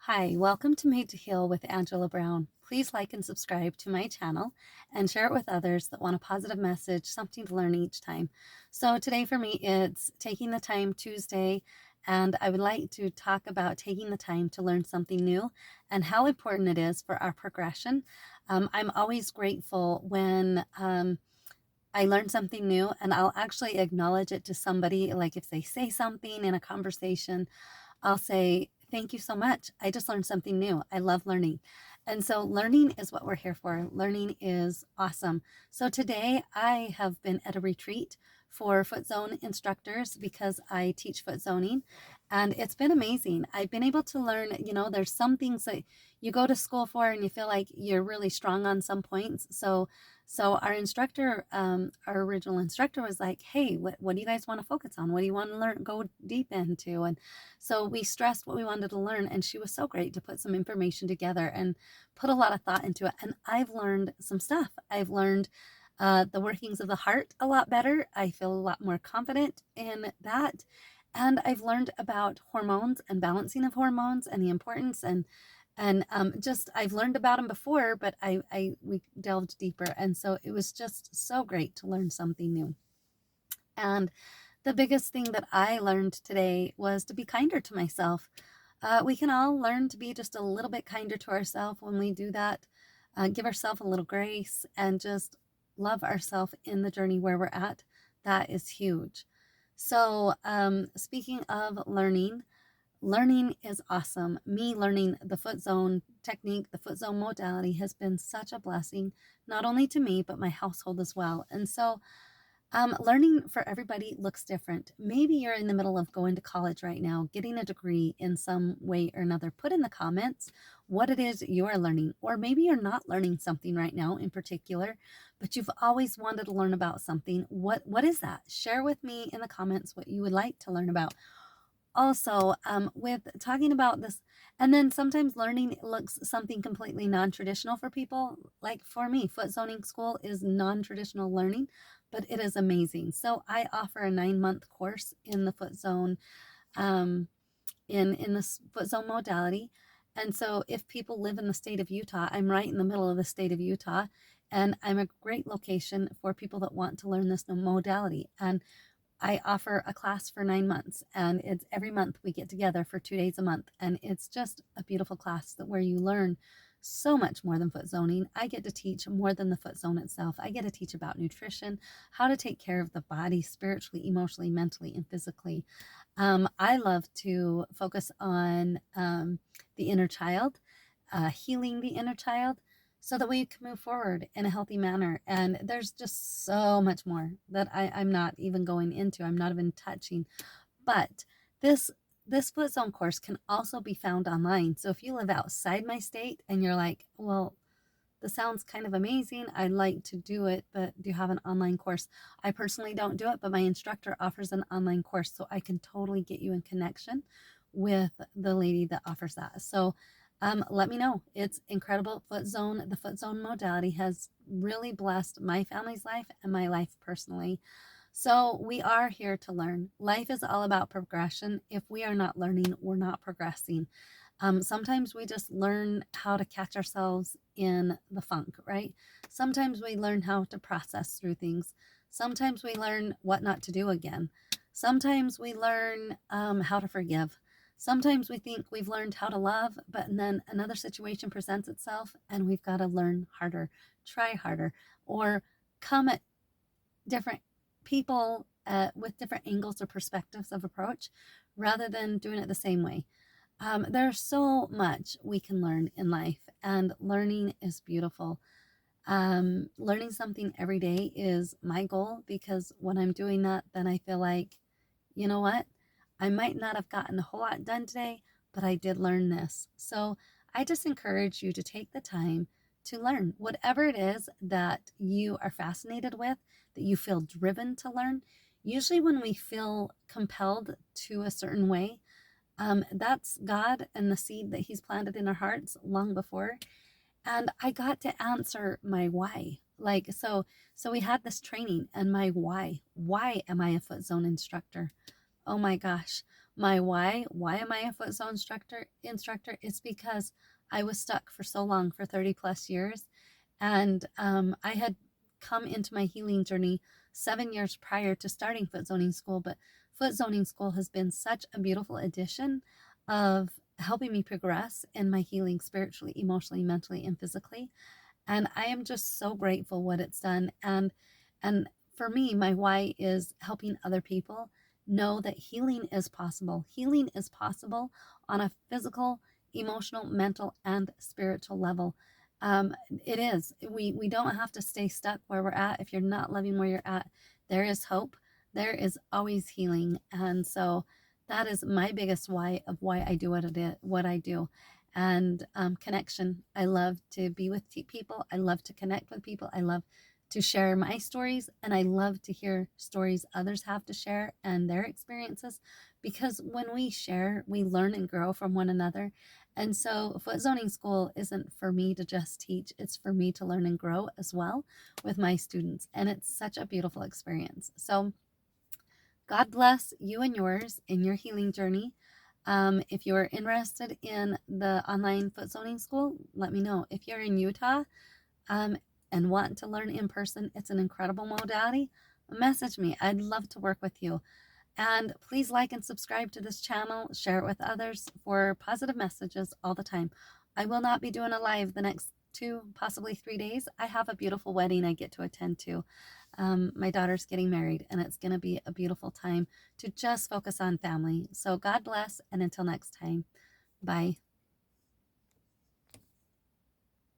Hi, welcome to Made to Heal with Angela Brown. Please like and subscribe to my channel and share it with others that want a positive message, something to learn each time. So today for me, it's Taking the Time Tuesday, and I would like to talk about taking the time to learn something new and how important it is for our progression. I'm always grateful when I learn something new, and I'll actually acknowledge it to somebody, like if they say something in a conversation, I'll say, thank you so much. I just learned something new. I love learning. And so learning is what we're here for. Learning is awesome. So today I have been at a retreat for foot zone instructors because I teach foot zoning, and it's been amazing. I've been able to learn, there's some things that you go to school for and you feel like you're really strong on some points. So our instructor, our original instructor was like, hey, what do you guys want to focus on? What do you want to learn, go deep into? And so we stressed what we wanted to learn, and she was so great to put some information together and put a lot of thought into it. And I've learned some stuff. I've learned the workings of the heart a lot better. I feel a lot more confident in that. And I've learned about hormones and balancing of hormones and the importance and just I've learned about them before, but we delved deeper, and so it was just so great to learn something new. And the biggest thing that I learned today was to be kinder to myself. We can all learn to be just a little bit kinder to ourselves when we do that. Give ourselves a little grace and just love ourselves in the journey where we're at. That is huge. So, speaking of learning, learning is awesome. Me learning the foot zone technique, the foot zone modality has been such a blessing, not only to me, but my household as well. And so, learning for everybody looks different. Maybe you're in the middle of going to college right now, getting a degree in some way or another. Put in the comments what it is you're learning, or maybe you're not learning something right now in particular, but you've always wanted to learn about something. What is that? Share with me in the comments what you would like to learn about. Also, with talking about this, and then sometimes learning looks something completely non-traditional for people. Like for me, foot zoning school is non-traditional learning, but it is amazing. So I offer a 9-month course in the foot zone, um, in this foot zone modality. And so if people live in the state of Utah, I'm right in the middle of the state of Utah, and I'm a great location for people that want to learn this modality. And I offer a class for 9 months, and it's every month we get together for 2 days a month. And it's just a beautiful class that where you learn so much more than foot zoning. I get to teach more than the foot zone itself. I get to teach about nutrition, how to take care of the body spiritually, emotionally, mentally, and physically. I love to focus on the inner child, healing the inner child, so that we can move forward in a healthy manner. And there's just so much more that I'm not even going into, I'm not even touching. But this this foot zone course can also be found online. So if you live outside my state and you're like, well, this sounds kind of amazing, I'd like to do it, but do you have an online course? I personally don't do it, but my instructor offers an online course, so I can totally get you in connection with the lady that offers that. So let me know. It's incredible. Foot zone, the foot zone modality has really blessed my family's life and my life personally. So we are here to learn. Life is all about progression. If we are not learning, we're not progressing. Sometimes we just learn how to catch ourselves in the funk, right? Sometimes we learn how to process through things. Sometimes we learn what not to do again. Sometimes we learn how to forgive. Sometimes we think we've learned how to love, but then another situation presents itself and we've got to learn harder, try harder, or come at different people with different angles or perspectives of approach rather than doing it the same way. There's so much we can learn in life, and learning is beautiful. Learning something every day is my goal, because when I'm doing that, then I feel like, you know what? I might not have gotten a whole lot done today, but I did learn this. So I just encourage you to take the time to learn whatever it is that you are fascinated with, that you feel driven to learn. Usually, when we feel compelled to a certain way, that's God and the seed that He's planted in our hearts long before. And I got to answer my why. So we had this training, and my why. Why am I a foot zone instructor? Oh my gosh. My why am I a foot zone instructor? It's because I was stuck for so long, for 30 plus years. And I had come into my healing journey 7 years prior to starting foot zoning school, but foot zoning school has been such a beautiful addition of helping me progress in my healing spiritually, emotionally, mentally, and physically. And I am just so grateful what it's done. And for me, my why is helping other people know that healing is possible. Healing is possible on a physical, emotional, mental, and spiritual level. It is. We don't have to stay stuck where we're at. If you're not loving where you're at, there is hope. There is always healing. And so that is my biggest why of why I do what I do. And connection. I love to be with people. I love to connect with people. I love to share my stories, and I love to hear stories others have to share and their experiences, because when we share, we learn and grow from one another. And so foot zoning school isn't for me to just teach, it's for me to learn and grow as well with my students, and it's such a beautiful experience. So God bless you and yours in your healing journey. If you're interested in the online foot zoning school, let me know. If you're in Utah um, and want to learn in person, it's an incredible modality. Message me. I'd love to work with you. And please like and subscribe to this channel. Share it with others for positive messages all the time. I will not be doing a live the next 2, possibly 3 days. I have a beautiful wedding I get to attend to. My daughter's getting married, and it's going to be a beautiful time to just focus on family. So God bless, and until next time, bye.